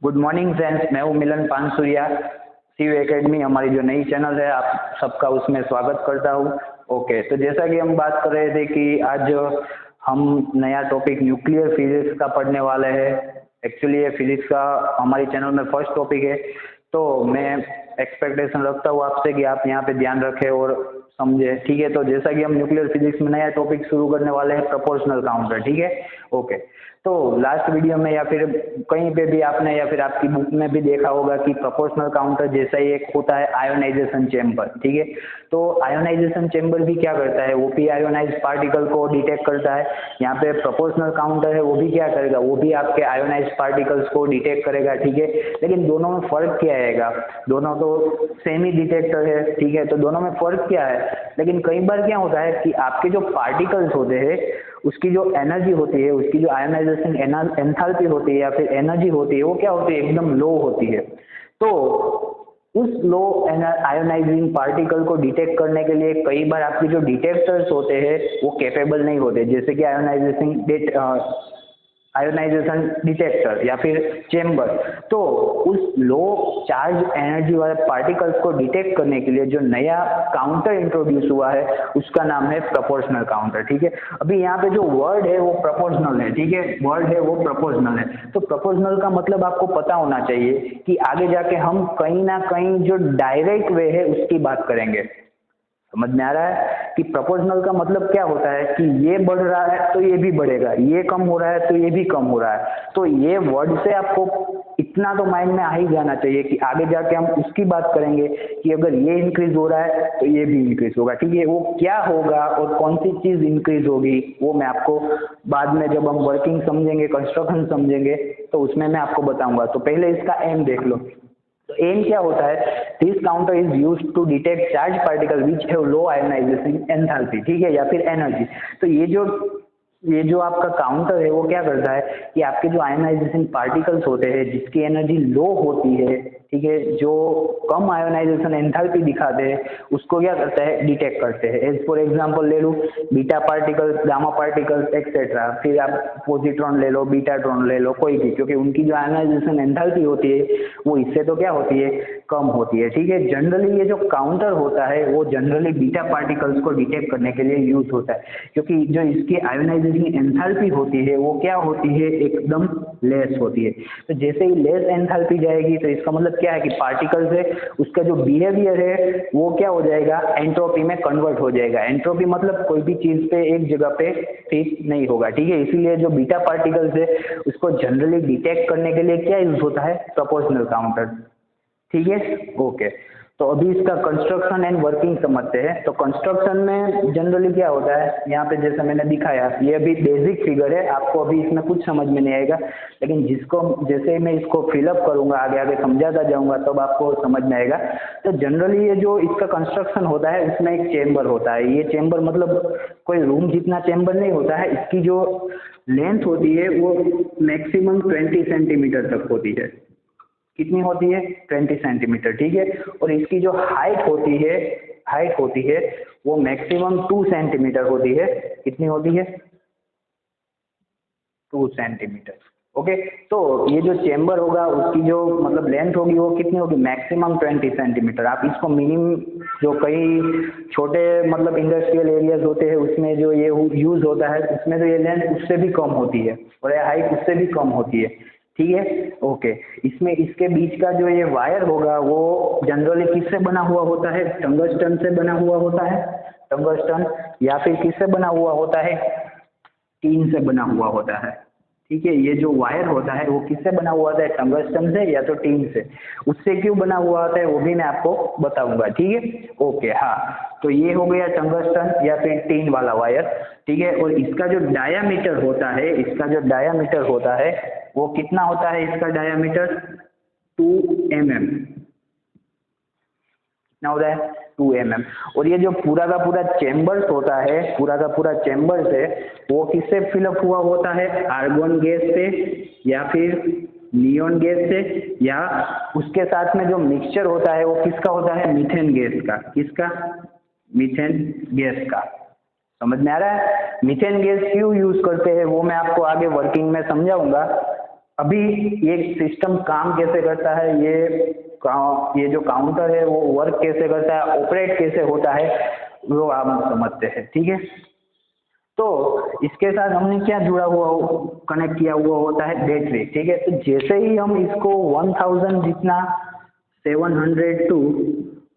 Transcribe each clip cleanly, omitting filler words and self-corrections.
Good morning friends, मैं हूँ मिलन पानसुरिया। CU academy हमारी जो नई चैनल है, आप सबका उसमें स्वागत करता हूँ। ओके, तो जैसा कि हम बात कर रहे थे कि आज हम नया टॉपिक न्यूक्लियर फिजिक्स का पढ़ने वाले हैं। एक्चुअली ये फिजिक्स का हमारी चैनल में फर्स्ट टॉपिक है, तो मैं एक्सपेक्टेशन रखता हूँ आपसे कि आप यहाँ पे ध्यान रखें और समझे। ठीक है, तो जैसा कि हम न्यूक्लियर फिजिक्स में नया टॉपिक शुरू करने वाले हैं, प्रोपोर्शनल काउंटर। ठीक है, ओके। तो लास्ट वीडियो में या फिर कहीं पे भी आपने या फिर आपकी बुक में भी देखा होगा कि प्रोपोर्शनल काउंटर जैसा ही एक होता है आयोनाइजेशन चेम्बर। ठीक है, तो आयोनाइजेशन चेम्बर भी क्या करता है, वो भी आयोनाइज पार्टिकल को डिटेक्ट करता है। यहाँ पे प्रोपोर्शनल काउंटर है, वो भी क्या करेगा, वो भी आपके आयोनाइज पार्टिकल्स को डिटेक्ट करेगा। ठीक है, लेकिन दोनों में फर्क क्या आएगा, दोनों तो सेम ही डिटेक्टर है। ठीक है, तो दोनों में फर्क क्या है, लेकिन कई बार क्या होता है कि आपके जो पार्टिकल्स होते हैं उसकी जो एनर्जी होती है, उसकी जो आयोनाइजेशन एंथैल्पी होती है या फिर एनर्जी होती है, वो क्या होती है, एकदम लो होती है। तो उस लो आयोनाइजिंग पार्टिकल को डिटेक्ट करने के लिए कई बार आपके जो डिटेक्टर्स होते हैं वो कैपेबल नहीं होते, जैसे कि आयोनाइजेशन डिटेक्टर या फिर चेम्बर। तो उस लो चार्ज एनर्जी वाले पार्टिकल्स को डिटेक्ट करने के लिए जो नया काउंटर इंट्रोड्यूस हुआ है उसका नाम है प्रोपोर्शनल काउंटर। ठीक है, अभी यहाँ पे जो वर्ड है वो प्रोपोर्शनल है। ठीक है, वर्ड है वो प्रोपोर्शनल है। तो प्रोपोर्शनल का मतलब आपको पता होना चाहिए कि आगे जाके हम कहीं ना कहीं जो डायरेक्ट वे है उसकी बात करेंगे। समझ में आ रहा है कि प्रोपोर्शनल का मतलब क्या होता है कि ये बढ़ रहा है तो ये भी बढ़ेगा, ये कम हो रहा है तो ये भी कम हो रहा है। तो ये वर्ड से आपको इतना तो माइंड में आ ही जाना चाहिए कि आगे जाके हम उसकी बात करेंगे कि अगर ये इंक्रीज हो रहा है तो ये भी इंक्रीज होगा। ठीक है, वो क्या होगा और कौन सी चीज इंक्रीज होगी वो मैं आपको बाद में जब हम वर्किंग समझेंगे, कंस्ट्रक्शन समझेंगे, तो उसमें मैं आपको बताऊंगा। तो पहले इसका एम देख लो। तो एम क्या होता है, this counter is used to detect charge particle which have low ionisation enthalpy. ठीक है, या फिर एनर्जी। तो ये जो आपका काउंटर है वो क्या करता है कि आपके जो आयोनाइजेशन पार्टिकल्स होते हैं जिसकी एनर्जी लो होती है, ठीक है, जो कम आयोनाइजेशन एंथैल्पी दिखाते हैं, उसको क्या करता है, डिटेक्ट करते हैं। एज फॉर एग्जांपल ले लूँ beta particles, gamma particles etcetera. फिर आप पॉजिट्रॉन ले लो, बीटाट्रॉन ले लो, कोई भी, क्योंकि उनकी जो आयोनाइजेशन एंथैल्पी होती है वो इससे तो क्या होती है, कम होती है। ठीक है, जनरली ये जो काउंटर होता है वो जनरली बीटा पार्टिकल्स को डिटेक्ट करने के लिए यूज होता है, क्योंकि जो इसकी आयोनाइजेशन एंथैल्पी होती है वो क्या होती है, एकदम लेस होती है। तो जैसे ही लेस एंथैल्पी जाएगी तो इसका मतलब क्या है कि पार्टिकल्स है उसका जो बिहेवियर है वो क्या हो जाएगा, एंट्रोपी में कन्वर्ट हो जाएगा। एंट्रोपी मतलब कोई भी चीज पे एक जगह पे फिक्स नहीं होगा। ठीक है, इसीलिए जो बीटा पार्टिकल्स है उसको जनरली डिटेक्ट करने के लिए क्या यूज होता है, प्रोपोर्शनल काउंटर। ठीक है, ओके। तो अभी इसका कंस्ट्रक्शन एंड वर्किंग समझते हैं। तो कंस्ट्रक्शन में जनरली क्या होता है, यहाँ पे जैसा मैंने दिखाया, ये अभी बेसिक फिगर है, आपको अभी इसमें कुछ समझ में नहीं आएगा, लेकिन जिसको जैसे मैं इसको फिलअप करूंगा, आगे आगे समझाता जाऊंगा तब आपको समझ में आएगा। तो जनरली ये जो इसका कंस्ट्रक्शन होता है उसमें एक चेम्बर होता है। ये चेम्बर मतलब कोई रूम जितना चेम्बर नहीं होता है, इसकी जो लेंथ होती है वो मैक्सिमम 20 सेंटीमीटर तक होती है। कितनी होती है, 20 सेंटीमीटर। ठीक है, और इसकी जो हाइट होती है वो मैक्सिमम 2 सेंटीमीटर होती है। कितनी होती है, 2 सेंटीमीटर। ओके, तो ये जो चेम्बर होगा उसकी जो मतलब लेंथ होगी वो कितनी होगी, मैक्सिमम 20 सेंटीमीटर। आप इसको मिनिमम, जो कई छोटे मतलब इंडस्ट्रियल एरियाज होते हैं उसमें जो ये यूज होता है उसमें तो ये लेंथ उससे भी कम होती है और ये हाइट उससे भी कम होती है। ठीक है, ओके। इसमें इसके बीच का जो ये वायर होगा वो जनरली किससे बना हुआ होता है, टंगस्टन से बना हुआ होता है, टंगस्टन, या फिर किससे बना हुआ होता है, टीन से बना हुआ होता है। ठीक है, ये जो वायर होता है वो किससे बना हुआ होता है, टंगस्टन से या तो टीन से। उससे क्यों बना हुआ होता है वो भी मैं आपको बताऊंगा। ठीक है, ओके। हाँ, तो ये हो गया टंगस्टन या फिर टीन वाला वायर। ठीक है, और इसका जो डायामीटर होता है, इसका जो डायामीटर होता है वो कितना होता है, इसका डायामीटर 2 mm। कितना हो रहा है, 2 mm। और ये जो पूरा का पूरा चेम्बर्स होता है, पूरा का पूरा चेम्बर्स है वो किससे फिलअप हुआ होता है, आर्गन गैस से या फिर नियॉन गैस से, या उसके साथ में जो मिक्सचर होता है वो किसका होता है, मीथेन गैस का। किसका, मीथेन गैस का। समझ में आ रहा है, मीथेन गैस क्यों यूज करते हैं वो मैं आपको आगे वर्किंग में समझाऊंगा। अभी ये सिस्टम काम कैसे करता है, ये जो काउंटर है वो वर्क कैसे करता है, ऑपरेट कैसे होता है, वो आप समझते हैं। ठीक है, तो इसके साथ हमने क्या जुड़ा हुआ कनेक्ट किया हुआ होता है, बैटरी। ठीक है, तो जैसे ही हम इसको 1000 जितना 700 टू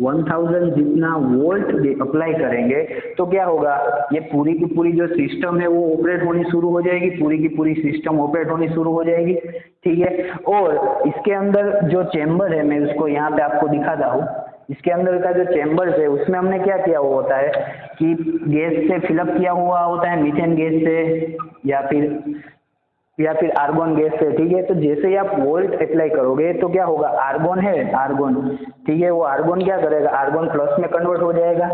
1000 जितना वोल्ट अप्लाई करेंगे तो क्या होगा, ये पूरी की पूरी जो सिस्टम है वो ऑपरेट होनी शुरू हो जाएगी, पूरी की पूरी सिस्टम ऑपरेट होनी शुरू हो जाएगी। ठीक है, और इसके अंदर जो चेंबर है, मैं उसको यहाँ पे आपको दिखाता हूँ। इसके अंदर का जो चेंबर्स है उसमें हमने क्या किया हुआ होता है कि गैस से फिलअप किया हुआ होता है, मीथेन गैस से या फिर आर्गोन गैस से। ठीक है, तो जैसे ही आप वोल्ट अप्लाई करोगे तो क्या होगा, आर्गोन है, आर्गोन, ठीक है, वो आर्गोन क्या करेगा, आर्गोन प्लस में कन्वर्ट हो जाएगा,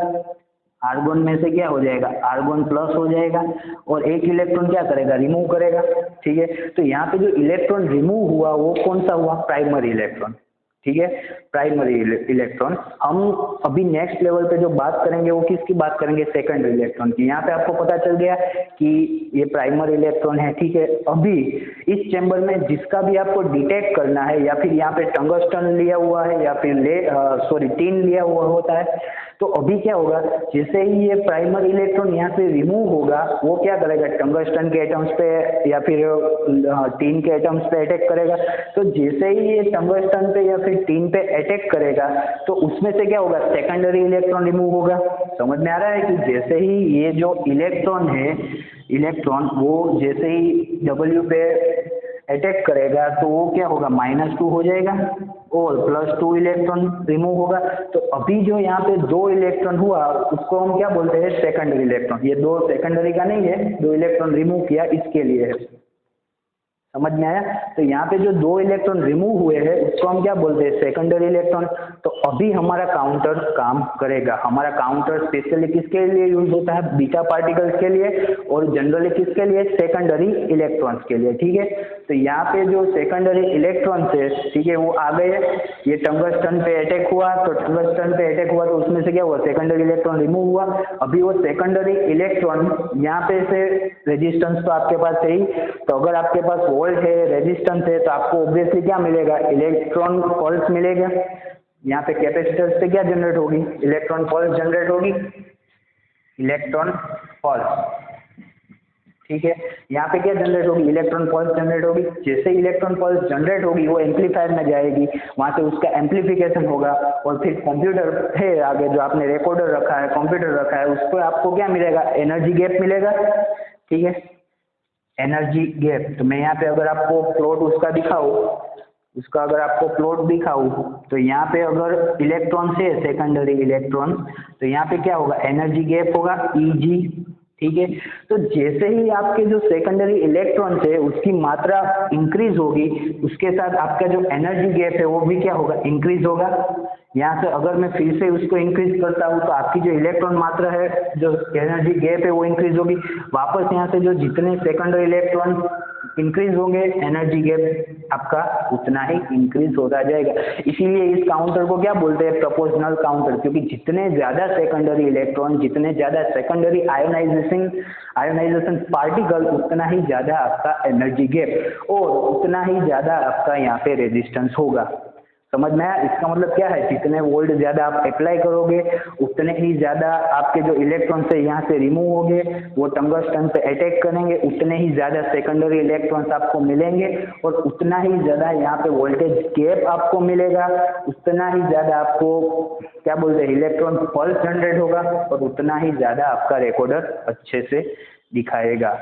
आर्गोन में से क्या हो जाएगा, आर्गोन प्लस हो जाएगा, और एक इलेक्ट्रॉन क्या करेगा, रिमूव करेगा। ठीक है, तो यहाँ पे जो इलेक्ट्रॉन रिमूव हुआ वो कौन सा हुआ, प्राइमरी इलेक्ट्रॉन। ठीक है, प्राइमरी इलेक्ट्रॉन। हम अभी नेक्स्ट लेवल पे जो बात करेंगे वो किसकी बात करेंगे, सेकेंडरी इलेक्ट्रॉन की। यहाँ पे आपको पता चल गया कि ये प्राइमरी इलेक्ट्रॉन है। ठीक है, अभी इस चेंबर में जिसका भी आपको डिटेक्ट करना है, या फिर यहाँ पे टंगस्टन लिया हुआ है या फिर टिन लिया हुआ होता है, तो अभी क्या होगा, जैसे ही ये प्राइमरी इलेक्ट्रॉन यहाँ से रिमूव होगा वो क्या करेगा, टंगस्टन के एटम्स पे या फिर टिन के एटम्स पे अटैक करेगा। तो जैसे ही ये टंगस्टन पे या फिर टिन पे अटैक करेगा तो उसमें से क्या होगा, सेकेंडरी इलेक्ट्रॉन रिमूव होगा। समझ में आ रहा है कि जैसे ही ये जो इलेक्ट्रॉन है, इलेक्ट्रॉन वो जैसे ही डब्ल्यू पे अटैक करेगा तो वो क्या होगा, -2 हो जाएगा और +2 इलेक्ट्रॉन रिमूव होगा। तो अभी जो यहाँ पे 2 इलेक्ट्रॉन हुआ उसको हम क्या बोलते हैं, सेकेंडरी इलेक्ट्रॉन। ये 2 सेकेंडरी का नहीं है, 2 इलेक्ट्रॉन रिमूव किया इसके लिए है। समझ में आया, तो यहाँ पे जो 2 इलेक्ट्रॉन रिमूव हुए हैं उसको हम क्या बोलते हैं, सेकेंडरी इलेक्ट्रॉन। तो अभी हमारा काउंटर काम करेगा। हमारा काउंटर स्पेशली किसके लिए यूज होता है, बीटा पार्टिकल्स के लिए, और जनरली किसके लिए, सेकेंडरी इलेक्ट्रॉन्स के लिए। ठीक है, तो यहाँ पे जो सेकेंडरी इलेक्ट्रॉन्स है, ठीक है, वो आ गए, ये टंगस्टन पे अटैक हुआ, तो टंगस्टन पे अटैक हुआ तो उसमें से क्या हुआ, सेकेंडरी इलेक्ट्रॉन रिमूव हुआ। अभी वो सेकेंडरी इलेक्ट्रॉन यहाँ पे से रेजिस्टेंस तो आपके पास है ही, तो अगर आपके पास वोल्ट है, रेजिस्टेंस है, तो आपको ऑब्वियसली क्या मिलेगा, इलेक्ट्रॉन पल्स मिलेगा। यहाँ पे कैपेसिटर से क्या जनरेट होगी, इलेक्ट्रॉन पल्स जनरेट होगी, इलेक्ट्रॉन पल्स। ठीक है, यहाँ पे क्या जनरेट होगी, इलेक्ट्रॉन पल्स जनरेट होगी। जैसे इलेक्ट्रॉन पल्स जनरेट होगी वो एम्पलीफायर में जाएगी, वहाँ से उसका एम्पलीफिकेशन होगा, और फिर कंप्यूटर है आगे जो आपने रिकॉर्डर रखा है, कंप्यूटर रखा है, उस पर आपको क्या मिलेगा, एनर्जी गैप मिलेगा। ठीक है, एनर्जी गैप। तो मैं यहाँ पे अगर आपको प्लॉट उसका अगर आपको प्लॉट दिखाऊं तो यहाँ पे अगर इलेक्ट्रॉन से सेकेंडरी इलेक्ट्रॉन, तो यहाँ पे क्या होगा, एनर्जी गैप होगा Eg। ठीक है, तो जैसे ही आपके जो सेकेंडरी इलेक्ट्रॉन है उसकी मात्रा इंक्रीज होगी, उसके साथ आपका जो एनर्जी गैप है वो भी क्या होगा, इंक्रीज होगा। यहाँ से अगर मैं फिर से उसको इंक्रीज करता हूँ तो आपकी जो इलेक्ट्रॉन मात्रा है, जो एनर्जी गैप है वो इंक्रीज होगी। वापस यहाँ से जो जितने सेकेंडरी इलेक्ट्रॉन इंक्रीज होंगे, एनर्जी गैप आपका उतना ही इंक्रीज होता जाएगा। इसीलिए इस काउंटर को क्या बोलते हैं, प्रोपोर्शनल काउंटर, क्योंकि जितने ज्यादा सेकेंडरी इलेक्ट्रॉन, जितने ज्यादा सेकेंडरी आयोनाइजेशन पार्टिकल, उतना ही ज्यादा आपका एनर्जी गैप और उतना ही ज्यादा आपका यहाँ पे रेजिस्टेंस होगा। समझ में आया, इसका मतलब क्या है, जितने वोल्ट ज्यादा आप अप्लाई करोगे उतने ही ज्यादा आपके जो इलेक्ट्रॉन से यहाँ से रिमूव होंगे, वो टंगस्टन पे अटैक करेंगे, उतने ही ज्यादा सेकेंडरी इलेक्ट्रॉन्स आपको मिलेंगे, और उतना ही ज्यादा यहाँ पे वोल्टेज गैप आपको मिलेगा, उतना ही ज्यादा आपको क्या बोलते हैं, इलेक्ट्रॉन पल्स जनरेट होगा, और उतना ही ज्यादा आपका रिकॉर्डर अच्छे से दिखाएगा।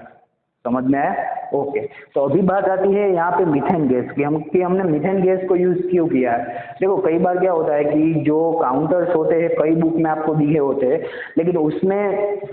समझ में आया, ओके। तो अभी बात आती है यहाँ पे मीथेन गैस की, हमने मीथेन गैस को यूज क्यों किया है। देखो कई बार क्या होता है कि जो काउंटर्स होते हैं कई बुक में आपको दिए होते हैं, लेकिन उसमें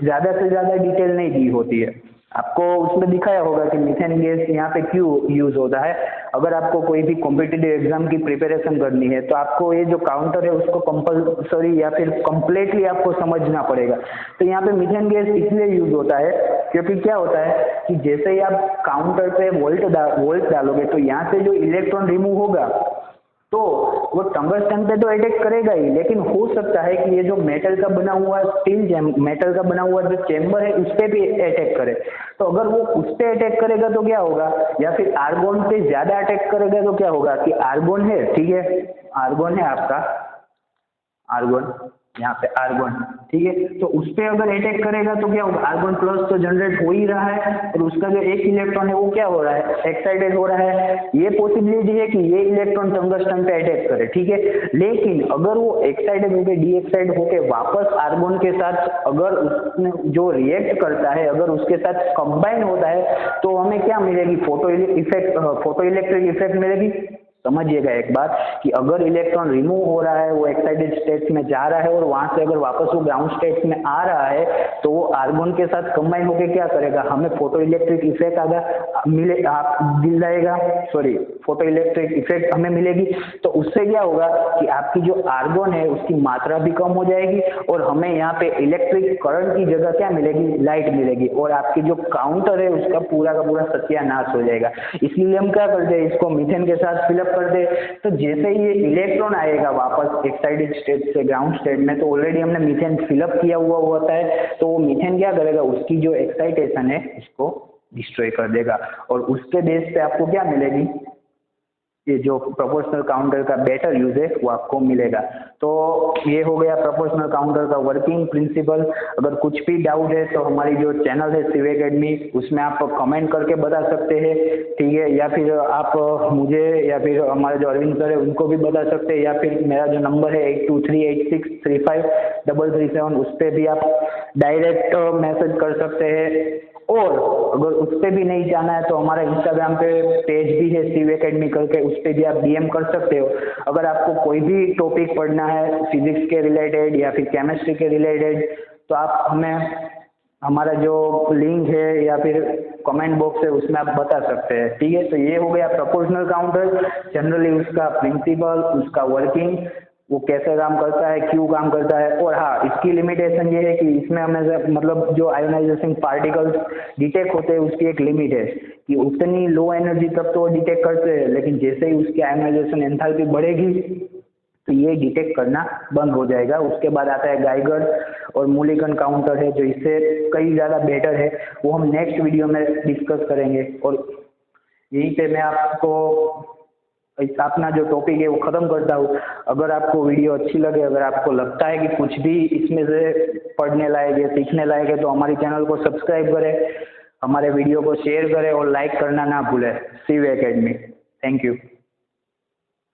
ज्यादा से ज्यादा डिटेल नहीं दी होती है। आपको उसमें दिखाया होगा कि मीथेन गैस यहाँ पे क्यों यूज होता है। अगर आपको कोई भी कॉम्पिटिटिव एग्जाम की प्रिपरेशन करनी है तो आपको ये जो काउंटर है उसको कंपल्सरी या फिर कंप्लीटली आपको समझना पड़ेगा। तो यहाँ पे मीथेन गैस इसलिए यूज होता है क्योंकि क्या होता है कि जैसे ही आप काउंटर पे वोल्ट डालोगे तो यहाँ से जो इलेक्ट्रॉन रिमूव होगा, तो वो टंगस्टन पे तो अटैक करेगा ही, लेकिन हो सकता है कि ये जो मेटल का बना हुआ मेटल का बना हुआ जो चेम्बर है उस पे भी अटैक करे। तो अगर वो उस पे अटैक करेगा तो क्या होगा, या फिर आर्गोन पे ज्यादा अटैक करेगा तो क्या होगा कि आर्गोन है, ठीक है, आर्गोन है आपका, आर्गोन यहाँ पे आर्गोन, ठीक है, तो उस पे अगर अटैक करेगा तो क्या होगा, आर्गोन प्लस तो जनरेट हो ही रहा है और उसका जो एक इलेक्ट्रॉन है वो क्या हो रहा है, एक्साइटेड हो रहा है। ये पॉसिबिलिटी है कि ये इलेक्ट्रॉन टंगस्टन पे अटैक करे, ठीक है, लेकिन अगर वो एक्साइटेड होकर डीएक्साइड होकर वापस आर्गोन के साथ अगर उसने जो रिएक्ट करता है अगर उसके साथ कंबाइन होता है तो हमें क्या मिलेगी, फोटो इलेक्ट्रिक इफेक्ट मिलेगी। समझिएगा एक बात कि अगर इलेक्ट्रॉन रिमूव हो रहा है, वो एक्साइटेड स्टेट में जा रहा है और वहां से अगर वापस वो ग्राउंड स्टेट में आ रहा है तो वो आर्गोन के साथ कंबाइन होकर क्या करेगा, हमें फोटो इलेक्ट्रिक इफेक्ट दिलाएगा, सॉरी फोटो इलेक्ट्रिक इफेक्ट हमें मिलेगी। तो उससे क्या होगा कि आपकी जो आर्गोन है उसकी मात्रा भी कम हो जाएगी और हमें यहाँ पे इलेक्ट्रिक करंट की जगह क्या मिलेगी, लाइट मिलेगी, और आपकी जो काउंटर है उसका पूरा का पूरा सत्यानाश हो जाएगा। इसलिए हम क्या करते हैं, इसको मीथेन के साथ फिलअप कर दे, तो जैसे ही ये इलेक्ट्रॉन आएगा वापस एक्साइटेड स्टेट से ग्राउंड स्टेट में, तो ऑलरेडी हमने मीथेन फिलअप किया हुआ होता है, तो वो मीथेन क्या करेगा, उसकी जो एक्साइटेशन है उसको डिस्ट्रॉय कर देगा और उसके बेस पे आपको क्या मिलेगी, ये जो प्रोपोर्शनल काउंटर का बेटर यूज है वो आपको मिलेगा। तो ये हो गया प्रोपोर्शनल काउंटर का वर्किंग प्रिंसिपल। अगर कुछ भी डाउट है तो हमारी जो चैनल है शिव एकेडमी, उसमें आप कमेंट करके बता सकते हैं, ठीक है, या फिर आप मुझे या फिर हमारे जो अरविंद सर है उनको भी बता सकते हैं, या फिर मेरा जो नंबर है 8238635337 उस पर भी आप डायरेक्ट मैसेज कर सकते हैं। और अगर उस पर भी नहीं जाना है तो हमारा इंस्टाग्राम पे पेज भी है शिव एकेडमी करके, उस पर भी आप डीएम कर सकते हो। अगर आपको कोई भी टॉपिक पढ़ना है फिजिक्स के रिलेटेड या फिर केमिस्ट्री के रिलेटेड तो आप हमें हमारा जो लिंक है या फिर कमेंट बॉक्स है उसमें आप बता सकते हैं, ठीक है। तो ये हो गया प्रोपोर्शनल काउंटर, जनरली उसका प्रिंसिपल, उसका वर्किंग, वो कैसे काम करता है, क्यों काम करता है। और हाँ, इसकी लिमिटेशन ये है कि इसमें हमें मतलब जो आयोनाइजेशन पार्टिकल्स डिटेक्ट होते हैं उसकी एक लिमिट है कि उतनी लो एनर्जी तक तो वो डिटेक्ट करते हैं, लेकिन जैसे ही उसकी आयोनाइजेशन एंथैल्पी बढ़ेगी तो ये डिटेक्ट करना बंद हो जाएगा। उसके बाद आता है गाइगर और मूलिकन काउंटर है जो इससे कई ज़्यादा बेटर है, वो हम नेक्स्ट वीडियो में डिस्कस करेंगे। और यहीं पे मैं आपको अपना जो टॉपिक है वो ख़त्म करता हूँ। अगर आपको वीडियो अच्छी लगे, अगर आपको लगता है कि कुछ भी इसमें से पढ़ने लायक है, सीखने लायक है, तो हमारी चैनल को सब्सक्राइब करें, हमारे वीडियो को शेयर करें और लाइक करना ना भूलें। Shiv academy, thank you.